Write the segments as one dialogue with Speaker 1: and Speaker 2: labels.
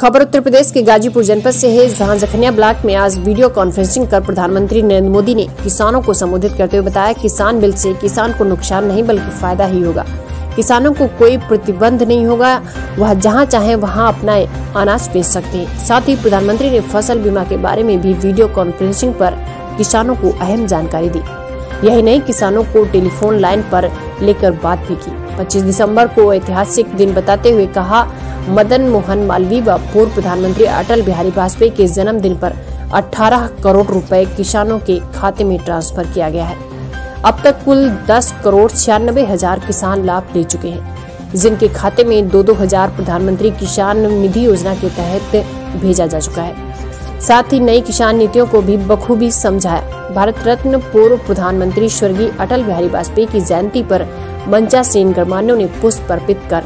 Speaker 1: खबर उत्तर प्रदेश के गाजीपुर जनपद से है, जहां जखनिया ब्लॉक में आज वीडियो कॉन्फ्रेंसिंग कर प्रधानमंत्री नरेंद्र मोदी ने किसानों को संबोधित करते हुए बताया, किसान बिल से किसान को नुकसान नहीं बल्कि फायदा ही होगा। किसानों को कोई प्रतिबंध नहीं होगा, वह जहां चाहे वहां अपना अनाज बेच सकते हैं। साथ ही प्रधानमंत्री ने फसल बीमा के बारे में भी वीडियो कॉन्फ्रेंसिंग पर किसानों को अहम जानकारी दी। यही नहीं, किसानों को टेलीफोन लाइन पर लेकर बात भी की। 25 दिसंबर को ऐतिहासिक दिन बताते हुए कहा, मदन मोहन मालवीय व पूर्व प्रधानमंत्री अटल बिहारी वाजपेयी के जन्मदिन पर 18 करोड़ रुपए किसानों के खाते में ट्रांसफर किया गया है। अब तक कुल 10 करोड़ 96 हजार किसान लाभ ले चुके हैं, जिनके खाते में 2-2 हजार प्रधानमंत्री किसान निधि योजना के तहत भेजा जा चुका है। साथ ही नई किसान नीतियों को भी बखूबी समझाया। भारत रत्न पूर्व प्रधानमंत्री स्वर्गीय अटल बिहारी वाजपेयी की जयंती पर मंचा सेन गणमान्यों ने पुष्प अर्पित कर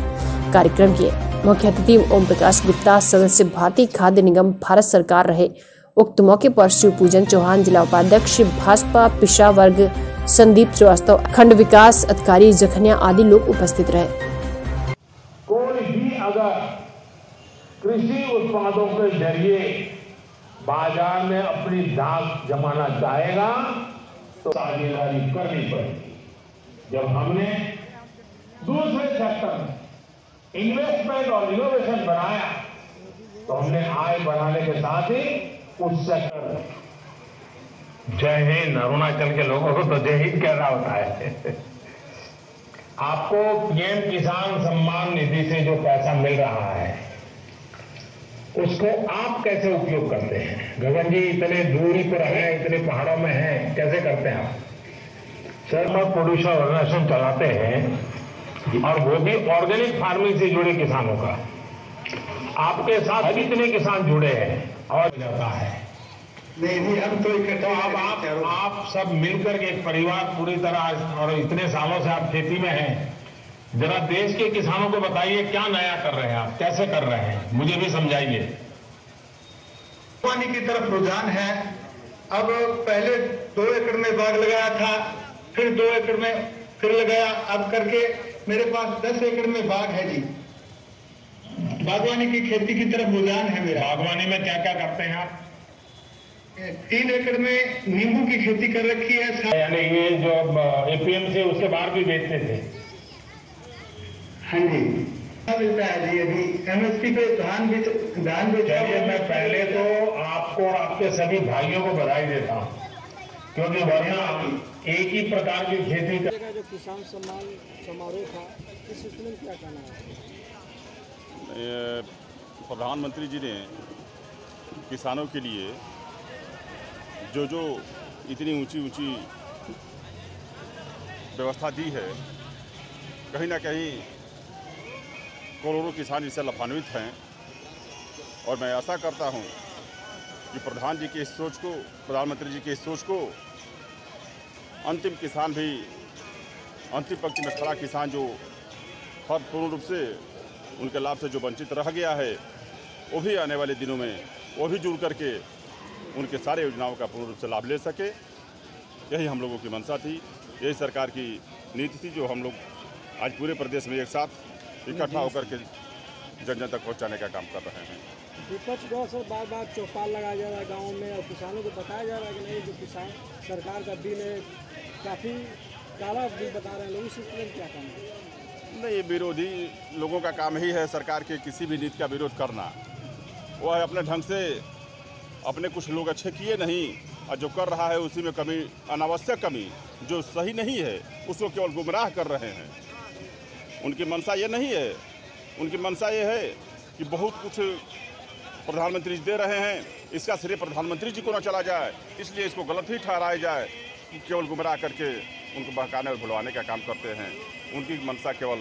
Speaker 1: कार्यक्रम किए। मुख्य अतिथि ओम प्रकाश गुप्ता, सदस्य भारतीय खाद्य निगम भारत सरकार रहे। उक्त मौके पर शिव पूजन चौहान, जिला उपाध्यक्ष भाजपा पिछड़ा वर्ग संदीप श्रीवास्तव, खंड विकास अधिकारी जखनिया आदि लोग उपस्थित रहे।
Speaker 2: कोई भी अगर कृषि उत्पादों के जरिए बाजार में अपनी दांव जमाना चाहेगा तो साझेदारी करनी पड़ेगी। जब हमने दूसरे सेक्टर में इन्वेस्टमेंट और इनोवेशन बनाया तो हमने आय बढ़ाने के साथ ही उस सेक्टर, जय हिंद, अरुणाचल के लोगों को तो जय हिंद कहना होता है। आपको पीएम किसान सम्मान निधि से जो पैसा मिल रहा है उसको आप कैसे उपयोग करते हैं? गगन जी इतने दूरी पर हैं, इतने पहाड़ों में हैं, कैसे करते हैं आप? सर, हम प्रोड्यूसर ऑर्गेनाइजेशन चलाते हैं और वो भी ऑर्गेनिक फार्मिंग से जुड़े किसानों का। आपके साथ कितने किसान जुड़े हैं और जाता है? नहीं, हम तो इकट्ठे। अब आप सब मिलकर के एक परिवार पूरी तरह, और इतने सालों से आप खेती में हैं, जरा देश के किसानों को बताइए क्या नया कर रहे हैं आप, कैसे कर रहे हैं, मुझे भी समझाइए।
Speaker 3: पानी की तरफ रुझान है। अब पहले 2 एकड़ में बाग लगाया था, फिर 2 एकड़ में फिर लगाया, अब करके मेरे पास 10 एकड़ में बाग है जी। बागवानी की खेती की तरफ रुझान है मेरा।
Speaker 2: बागवानी में क्या क्या करते हैं आप?
Speaker 3: 3 एकड़ में नींबू की खेती कर रखी है।
Speaker 2: यानी ये जो एपीएमसी उसके बाहर भी बेचते थे?
Speaker 3: हाँ जी, मिलता है जी। अभी एमएसपी पे धान बेचा।
Speaker 2: मैं पहले तो आपको और आपके सभी भाइयों को बधाई देता हूँ, क्योंकि वरना एक ही प्रकार की खेती का
Speaker 4: जो किसान सम्मान समारोह था, इस सिलसिले में क्या कहना है?
Speaker 5: प्रधानमंत्री जी ने किसानों के लिए जो इतनी ऊंची व्यवस्था दी है, कहीं ना कहीं करोड़ों किसान इससे लाभान्वित हैं। और मैं आशा करता हूं कि प्रधानमंत्री जी की इस सोच को अंतिम किसान भी, अंतिम पंक्ति में खड़ा किसान जो पूर्ण रूप से उनके लाभ से जो वंचित रह गया है, वो भी आने वाले दिनों में वो भी जुड़ करके उनके सारे योजनाओं का पूर्ण रूप से लाभ ले सके। यही हम लोगों की मंशा थी, यही सरकार की नीति थी, जो हम लोग आज पूरे प्रदेश में एक साथ इकट्ठा होकर के जन जन तक पहुँचाने का काम कर रहे हैं।
Speaker 4: विपक्ष द्वारा सर बार चौपाल लगाया जा रहा है गाँव में, और किसानों को बताया जा रहा है कि नहीं, जो किसान सरकार का बिल है काफ़ी काला बिल बता रहे हैं लोग, इस सिलसिले में क्या कहना है?
Speaker 5: नहीं, विरोधी लोगों का काम ही है सरकार के किसी भी नीति का विरोध करना। वो है अपने ढंग से, अपने कुछ लोग अच्छे किए नहीं और जो कर रहा है उसी में कमी, अनावश्यक कमी जो सही नहीं है उसको केवल गुमराह कर रहे हैं। उनकी मंशा ये नहीं है, उनकी मंशा ये है कि बहुत कुछ प्रधानमंत्री जी दे रहे हैं, इसका श्रेय प्रधानमंत्री जी को न चला जाए, इसलिए इसको गलत ही ठहराया जाए। केवल गुमराह करके उनको बहकाने और भुलवाने का काम करते हैं। उनकी मंशा केवल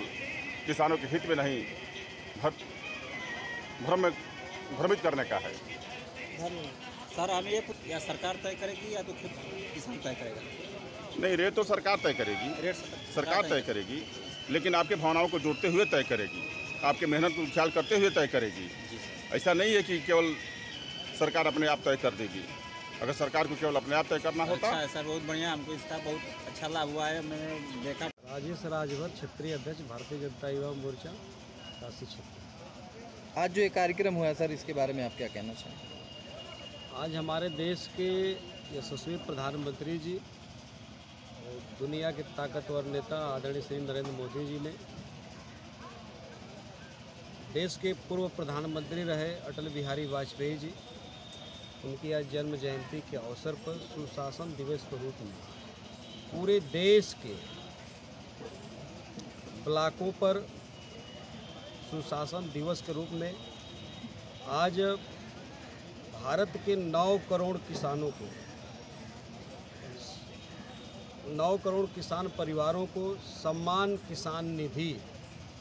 Speaker 5: किसानों के हित में नहीं, भ्रमित करने का है।
Speaker 6: सर, हम ये या सरकार तय करेगी या तो खुद किसान तय करेगा?
Speaker 5: नहीं, रेट तो सरकार तय करेगी, सरकार तय करेगी, लेकिन आपके भावनाओं को जोड़ते हुए तय करेगी, आपके मेहनत को ख्याल करते हुए तय करेगी। ऐसा नहीं है कि केवल सरकार अपने आप तय कर देगी। अगर सरकार को केवल अपने आप तय करना होता।
Speaker 6: अच्छा है सर, बहुत बढ़िया, हमको इसका बहुत अच्छा लाभ हुआ है। मैंने देखा।
Speaker 4: राजेश राजभर, क्षेत्रीय अध्यक्ष, भारतीय जनता युवा मोर्चा, काशी क्षेत्र।
Speaker 7: आज जो ये कार्यक्रम हुआ सर, इसके बारे में आप क्या कहना चाहेंगे?
Speaker 4: आज हमारे देश के यशस्वी प्रधानमंत्री जी, दुनिया के ताकतवर नेता आदरणीय श्री नरेंद्र मोदी जी ने देश के पूर्व प्रधानमंत्री रहे अटल बिहारी वाजपेयी जी, उनकी आज जन्म जयंती के अवसर पर सुशासन दिवस के रूप में पूरे देश के ब्लॉकों पर सुशासन दिवस के रूप में आज भारत के 9 करोड़ किसानों को, 9 करोड़ किसान परिवारों को सम्मान किसान निधि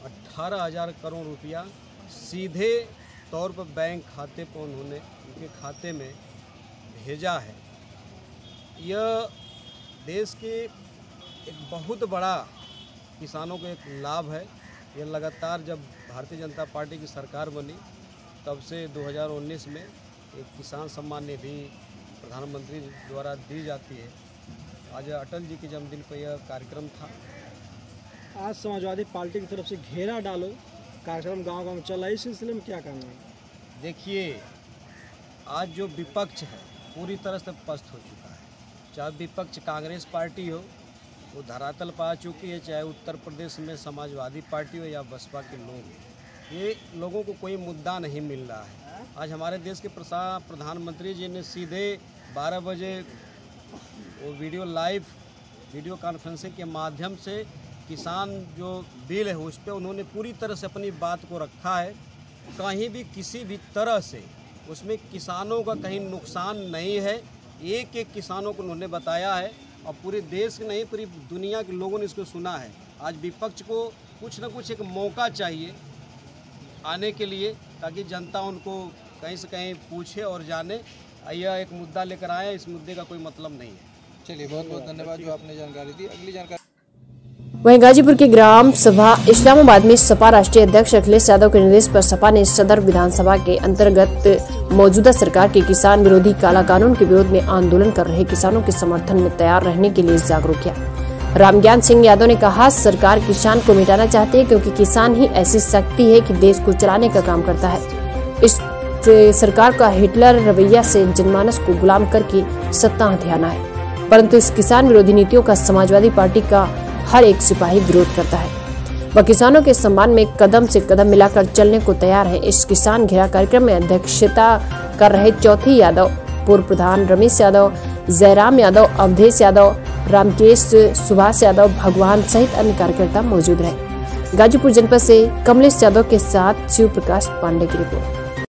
Speaker 4: 18,000 करोड़ रुपया सीधे तौर पर बैंक खाते पर उन्होंने उनके खाते में भेजा है। यह देश के एक बहुत बड़ा किसानों को एक लाभ है। यह लगातार जब भारतीय जनता पार्टी की सरकार बनी तब से 2019 में एक किसान सम्मान निधि प्रधानमंत्री द्वारा दी जाती है। आज अटल जी के जन्मदिन पर यह कार्यक्रम था।
Speaker 8: आज समाजवादी पार्टी की तरफ से घेरा डालो कार्यक्रम गांव-गांव में चल रहा है, इस सिलसिले में क्या कहना है?
Speaker 4: देखिए, आज जो विपक्ष है पूरी तरह से पस्त हो चुका है। चाहे विपक्ष कांग्रेस पार्टी हो, वो धरातल पा चुकी है, चाहे उत्तर प्रदेश में समाजवादी पार्टी हो या बसपा के लोग, ये लोगों को कोई मुद्दा नहीं मिल रहा है। आज हमारे देश के प्रधानमंत्री जी ने सीधे 12 बजे वो वीडियो कॉन्फ्रेंसिंग के माध्यम से किसान जो बिल है उस पर उन्होंने पूरी तरह से अपनी बात को रखा है। कहीं भी किसी भी तरह से उसमें किसानों का कहीं नुकसान नहीं है। एक एक किसानों को उन्होंने बताया है और पूरे देश नहीं पूरी दुनिया के लोगों ने इसको सुना है। आज विपक्ष को कुछ ना कुछ एक मौका चाहिए आने के लिए, ताकि जनता उनको कहीं से कहीं पूछे और जाने। यह एक मुद्दा लेकर आए, इस मुद्दे का कोई मतलब नहीं है।
Speaker 7: चलिए, बहुत बहुत धन्यवाद जो आपने जानकारी दी। अगली जानकारी
Speaker 1: वहीं गाजीपुर के ग्राम सभा इस्लामाबाद में सपा राष्ट्रीय अध्यक्ष अखिलेश यादव के निर्देश पर सपा ने सदर विधानसभा के अंतर्गत मौजूदा सरकार के किसान विरोधी काला कानून के विरोध में आंदोलन कर रहे किसानों के समर्थन में तैयार रहने के लिए जागरूक किया। रामज्ञान सिंह यादव ने कहा, सरकार किसान को मिटाना चाहती है क्योंकि किसान ही ऐसी शक्ति है कि देश को चलाने का काम करता है। इस सरकार का हिटलर रवैया से जनमानस को गुलाम करके सत्ता हथियाना है, परंतु इस किसान विरोधी नीतियों का समाजवादी पार्टी का हर एक सिपाही विरोध करता है। वह किसानों के सम्मान में कदम से कदम मिलाकर चलने को तैयार है। इस किसान घेरा कार्यक्रम में अध्यक्षता कर रहे चौथी यादव, पूर्व प्रधान रमेश यादव, जयराम यादव, अवधेश यादव, रामकेश, सुभाष यादव, भगवान सहित अन्य कार्यकर्ता मौजूद रहे। गाजीपुर जनपद से कमलेश यादव के साथ शिव प्रकाश पांडे की रिपोर्ट।